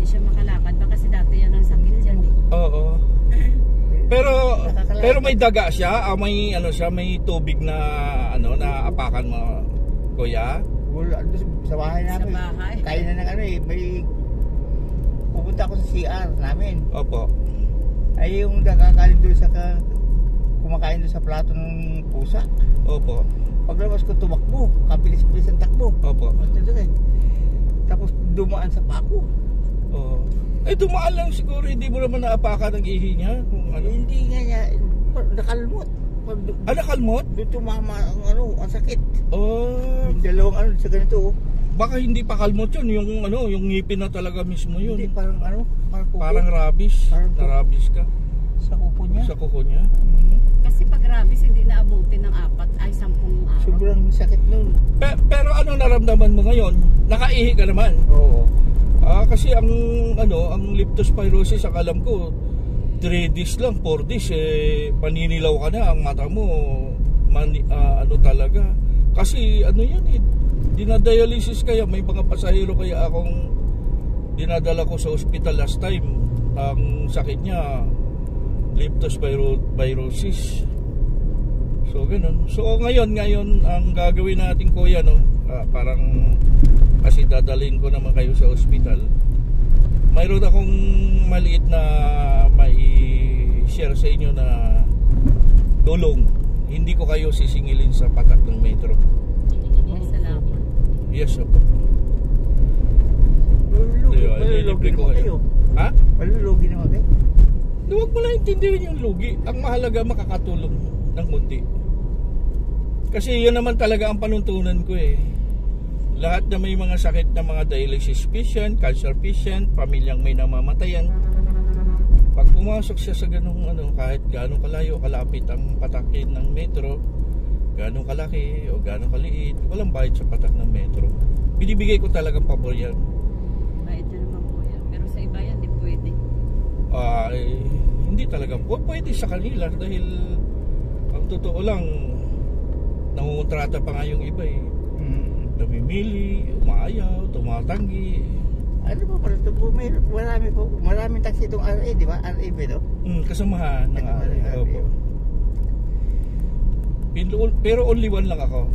siya makalakad. Baka kasi dati yan ang sakit yan eh. Oo. Pero may daga siya, may ano siya, may tubig na ano na apakan mo, kuya. Wala, sa bahay namin. Sa bahay. Kaya na ng ano eh, may pupunta ako sa CR namin. Opo. Ay yung nakakain doon sa kumakain doon sa plato ng pusa. Opo. Paglabas ko tumakbo, kabilis-bilis ang takbo. Opo. Tapos dumaan sa pako. Oo. Eh dumaan lang siguro, hindi mo naman naapakan ng ihi niya. Kung ano. Hindi nga niya, nakalmot. Nakalmot? Doon tumama ang ano, ang sakit. Oh. Yung dalawang ano sa ganito. Baka hindi pa kalmot yun, yung ano, yung ngipin na talaga mismo yun. Hindi, parang ano, parang rabies. Parang rabies ka. Sa kuko niya. Sa kuko niya. Kasi pag rabies, hindi naabutin ng 4 ay 10 araw. Sobrang sakit nun. Pero ano naramdaman mo ngayon? Nakaihi ka naman? Oo. Kasi ang ano, ang leptospirosis, ang alam ko 3 days lang, 4 days paninilaw ka na, ang mata mo ano talaga. Kasi ano yan dinadialysis kaya, may mga pasahero kaya akong dinadala ko sa ospital last time. Ang sakit niya leptospirosis. So ganun. So ngayon ang gagawin natin, kuya, no, parang kasi dadalhin ko naman kayo sa ospital. Mayroon akong maliit na mai-share sa inyo na tulong. Hindi ko kayo sisingilin sa patak ng metro. Salamat. Yes, sir. Malulugi naman kayo. Ha? Malulugi naman kayo. Huwag mo lang intindihin yung lugi. Ang mahalaga makakatulong ng kunti. Kasi yun naman talaga ang panuntunan ko eh. Lahat na may mga sakit na mga dialysis patient, cancer patient, pamilyang may namamatayan, pag pumasok siya sa ganung ano, kahit gaano kalayo, kalapit ang patakin ng metro, gaano kalaki o gaano kaliit, walang bayad sa patak ng metro. Binibigay ko talagang pabor yan. Bayad na naman po yan. Pero sa iba yan, di pwede. Hindi talaga po pwede sa kanila dahil ang totoo lang, nangungontrata pa nga yung iba eh. Namimili, umaayaw, tumatanggi. Ano po pala ito po? Maraming taxi itong RA, di ba? RA ba ito? Kasamahan ng RA. Opo. Pero only one lang ako.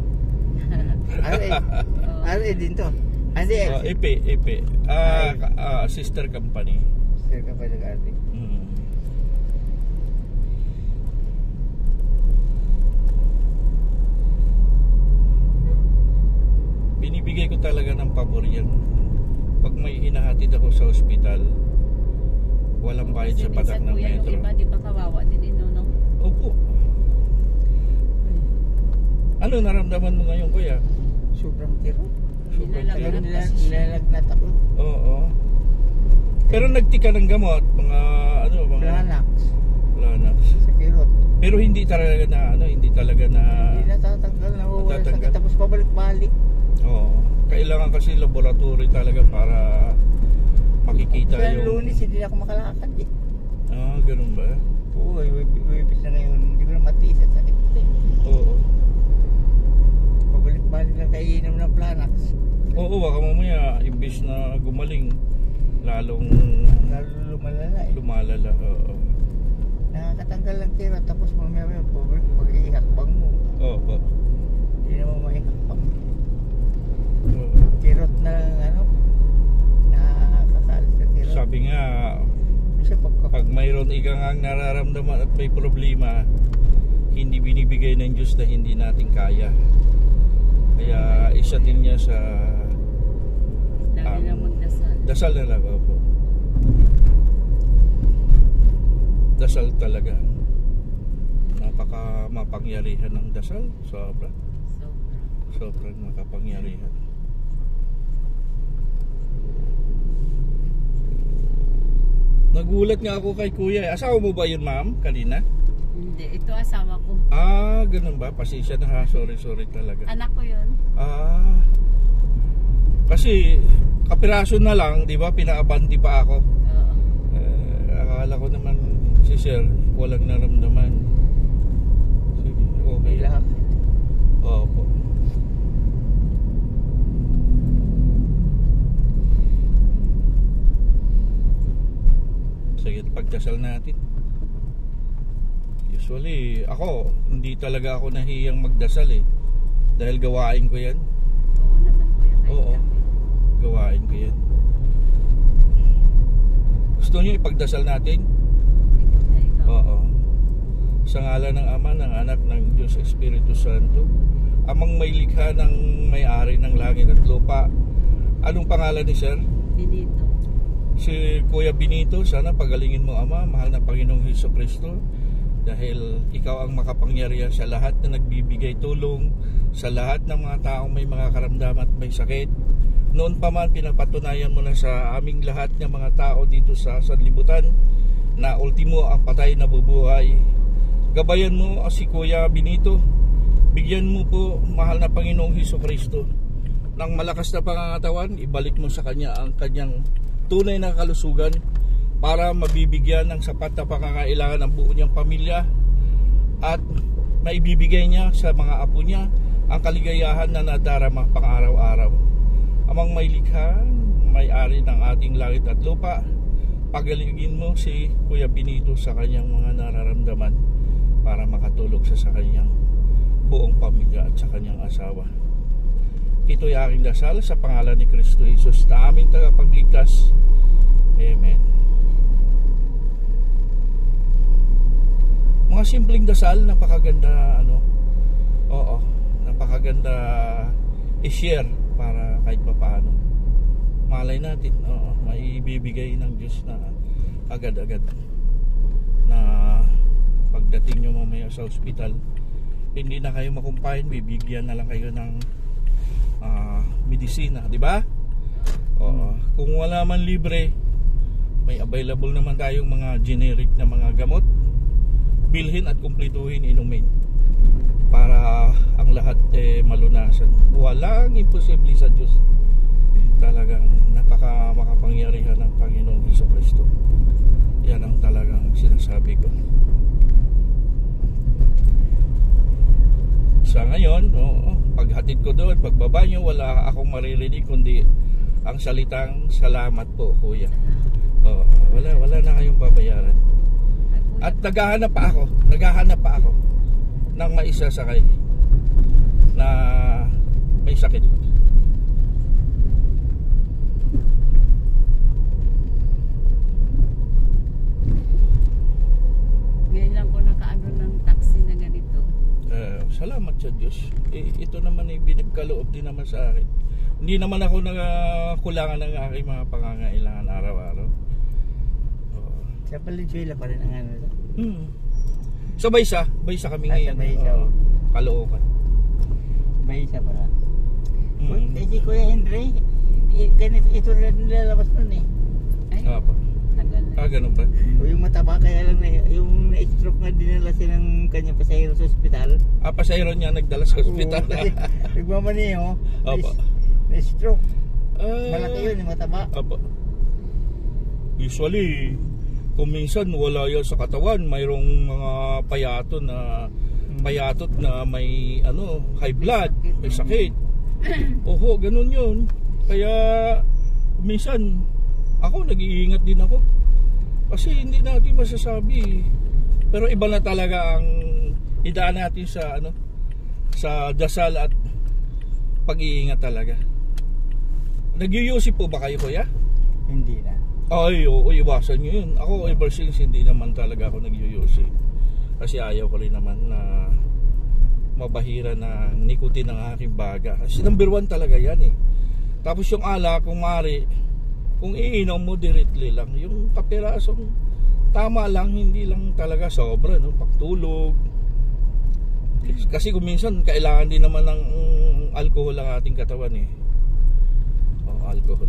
RA. RA din to. Hindi, EP. Sister company. Sister company ng RA. Binibigay ko talaga ng pabor yan. Pag may hinahatid ako sa ospital, walang bayad sa patak ng metro. Yung iba, di ba kawawa din no? Opo. Ano naramdaman mo ngayon, kuya? Sobrang tiro. Nilalagnat ako. Oo. Pero nagtika ng gamot, mga Planax. Sa kirot. Pero hindi talaga na hindi natatanggal, nawawala sakit, tapos pabalik-balik. Oo. Kailangan kasi laboratory talaga para makikita yung... Lunes hindi ako makalakad eh. Ganun ba? Oo, wipis na ngayon. Hindi ko na matiis at sakit eh. Oo. Pabalik-balik lang kainom ng Planax. Oo, baka mamaya imbis na gumaling, lalo lumalala eh. Lumalala, oo. Nakakatanggal lang tira, tapos mamaya pag-ihakbang mo. Oo. Hindi naman maihakbang. Kirot na nakakasalis na kirot. Sabi nga, pag mayroon ikang nararamdaman at may problema, hindi binibigay ng Diyos na hindi natin kaya. Kaya isa din niya sa Lagi lang magdasal. Dasal na lang po. Dasal talaga. Napaka mapangyarihan ng dasal. Sobrang makapangyarihan. Nagulat nga ako kay kuya. Asawa mo ba yun, ma'am? Kanina? Hindi, ito asawa ko. Ganun ba? Pasensya na ha. Sorry talaga. Anak ko yun. Kasi kapiraso na lang, di ba? Pinaabanti pa ako. Oo. Akala ko naman si sir, walang naramdaman. Sige, okay lang. Opo. ipagdasal natin. Usually, ako, hindi talaga ako nahiyang magdasal eh. Dahil gawain ko yan. Oo naman kuya. Kahit Oo. kami. Gawain ko yan. Gusto niyo ipagdasal natin? Ito na ikaw. Oo. Sa ngalan ng Ama, ng Anak, ng Diyos Espiritu Santo, amang may likha ng may-ari ng langit at lupa. Anong pangalan ni Sir? Benito. Si Kuya Benito, sana pagalingin mo Ama, mahal na Panginoong Hesukristo, dahil ikaw ang makapangyarihan sa lahat na nagbibigay tulong sa lahat ng mga taong may mga karamdaman at may sakit. Noon pa man pinapatunayan mo na sa aming lahat ng mga tao dito sa sanlibutan na ultimo ang patay na bubuhay. Gabayan mo si Kuya Benito, bigyan mo po mahal na Panginoong Hesukristo ng malakas na pangangatawan, ibalik mo sa kanya ang kanyang tunay na kalusugan para mabibigyan ng sapat na pangangailangan ng buo niyang pamilya at maibibigay niya sa mga apo niya ang kaligayahan na nadarama pang araw-araw. Amang may likha, may-ari ng ating langit at lupa, pagalingin mo si Kuya Benito sa kanyang mga nararamdaman para makatulog sa kanyang buong pamilya at sa kanyang asawa. Ito'y aking dasal sa pangalan ni Kristo Jesus na aming tagapagligtas. Amen. Mga simpleng dasal, napakaganda napakaganda i-share para kahit papaano malay natin, maibibigay ng Diyos na agad-agad na pagdating nyo mamaya sa ospital, hindi na kayo makumpain, bibigyan na lang kayo ng medisina, di ba? Kung wala man libre, may available naman tayong mga generic na mga gamot, bilhin at kumpletuhin, inumin para ang lahat malunasan. Walang imposible sa Diyos. Talagang makapangyarihan ng Panginoong Hesukristo. Yan ang talagang sinasabi ko. Sa ngayon, paghatid ko doon, pagbaba nyo, wala akong maririnig kundi ang salitang salamat po, Kuya. Wala na kayong babayaran. At naghahanap pa ako ng maisasakay na may sakit. Ngayon lang po nakaano ng taxi na ganito. Salamat sa Diyos. Ito naman ay binigkaloob din naman sa akin. Hindi naman ako nakakulangan ng aking mga pangangailangan araw-araw. Sa Valenzuela pa rin ang ano. So Baysa kami ngayon. Baysa. Caloocan. Baysa pala. Si Kuya Henry, ito rin nilalabas nun eh. Ay, Apa. tagal na. Ganun ba? O yung mataba kaya lang yung na-stroke nga dinala siya ng kanyang pasahero sa ospital. Pasahero niya nagdala sa ospital. Nagmamaneho. Apa. Na-stroke. Malaki yun, yung mataba. Apa. Usually, kung minsan wala yan sa katawan, mayroong mga payatot na may high blood, may sakit. Oho, ganun yun. Kaya minsan ako nag-iingat din ako. Kasi hindi natin masasabi. Pero iba na talaga ang idaan natin sa dasal at pag-iingat talaga. Nag-iusip po ba kayo, Kuya? Hindi na. Ay, oo, iwasan nyo yun. Ako, ever since, hindi naman talaga ako nag-uyusi. Kasi ayaw ko rin naman na mabahira na nikotin ng aking baga. Kasi number 1 talaga yan eh. Tapos yung alak, kung mari, kung iinom mo, directly lang. Yung kapirasong tama lang, hindi lang talaga sobra, no? Pagtulog. Kasi kung minsan, kailangan din naman ng alcohol ang ating katawan eh. Alcohol.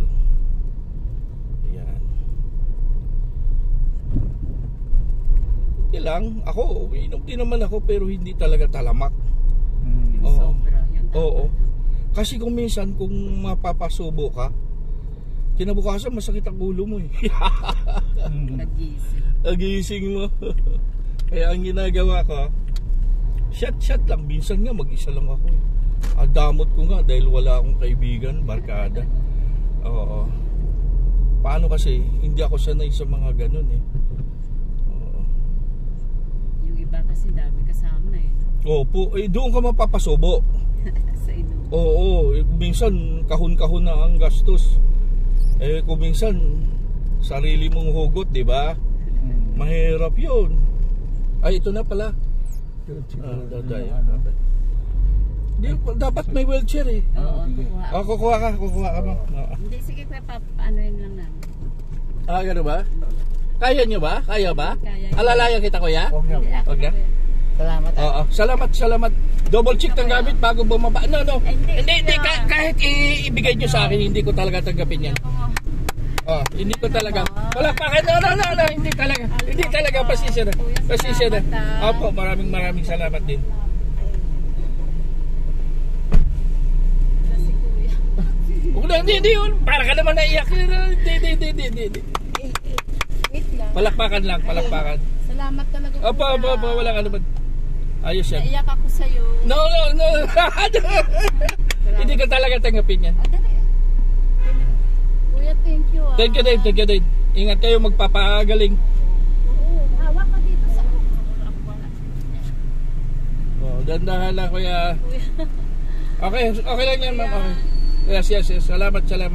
Lang ako, inom din naman ako pero hindi talaga talamak. Sobra. Yun Oo. Kasi kung minsan kung mapapasubo ka, kinabukasan masakit ang ulo mo eh. Nagising mo. Kaya ang ginagawa ko, shot lang. Minsan nga mag-isa lang ako eh. Damot ko nga dahil wala akong kaibigan, barkada. Oo. Paano kasi, hindi ako sanay sa mga ganun eh. kasi dami kasama eh. Opo, doon ka mapapasubo. Sa inom. Oo, minsan kahon-kahon na ang gastos. Kung minsan sarili mong hugot, di ba? Mahirap yun. Ay, ito na pala. Dapat may wheelchair eh. Oo, kukuha. Kukuha ka ba? Hindi, sige pa, anoin lang namin. Gano'n ba? Kaya nyo ba? Kaya ba? Kaya. Alalayan kita, kuya? Hindi, ako Okay. na. Salamat. Oo, salamat. Double check ng gamit bago bumaba. No. Hindi, kahit ibigay nyo sa akin, hindi ko talaga tanggapin yan. Hindi ko talaga. Palakpakan. No. Hindi talaga. Pasisya na. Opo, maraming salamat din. Si Kuya. Hindi yun. Para ka naman naiyak. Hindi. Wait lang. Palakpakan. Salamat talaga. Opo, wala ka naman. Ayos yan. Naiyak ako sa'yo. No. Hindi ko talaga tanggapin yan. Dali. Kuya, thank you. Thank you, Dave. Ingat kayo, magpapagaling. Oo, hawak ka dito sa Dandahan lang, kuya. Kuya. Okay lang yan, ma'am. Okay. Yes. Salamat. Kuya,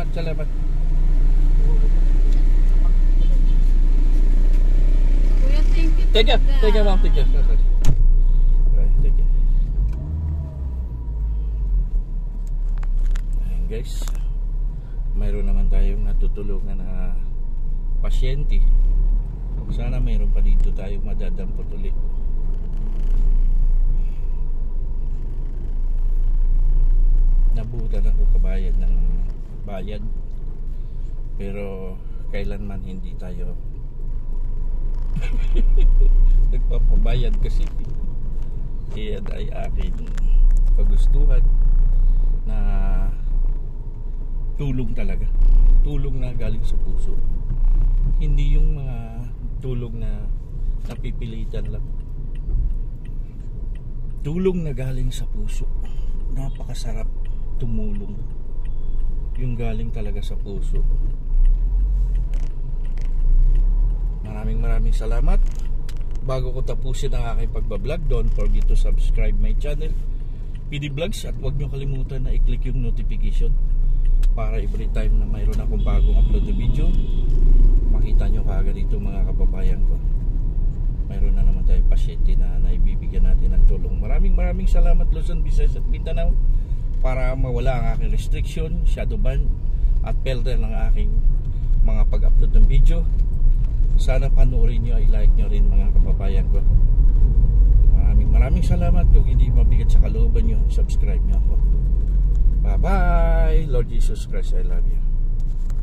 thank you. Thank you, ma'am. Thank you. Okay. Right, thank you. Ayan, guys. Mayroon naman tayong natutulungan na pasyente. Sana mayroon pa dito tayong madadampot ulit. Nabutan ako kabayad ng bayad, pero kailanman hindi tayo nagpapabayad kasi iyan ay aking kagustuhan na tulong talaga, tulong na galing sa puso, hindi yung mga tulong na napipilitan lang, tulong na galing sa puso. Napakasarap tumulong yung galing talaga sa puso. Maraming salamat. Bago ko tapusin ang aking pagbablog, don't forget to subscribe my channel PD Vlogs, at huwag nyo kalimutan na i-click yung notification para every time na mayroon akong bagong upload na video, makita nyo kaagad dito mga kababayan ko. Mayroon na naman tayo pasyente na naibibigyan natin ng tulong. Maraming salamat, Luzon, Visayas at Mindanao, para mawala ang aking restriction, shadow ban at filter ng aking mga pag-upload ng video. Sana panoorin nyo, i-like nyo rin mga kababayan ko. Maraming salamat. Kung hindi mabigat sa kalooban nyo, subscribe nyo ako. Bye bye. Lord Jesus Christ, I love you.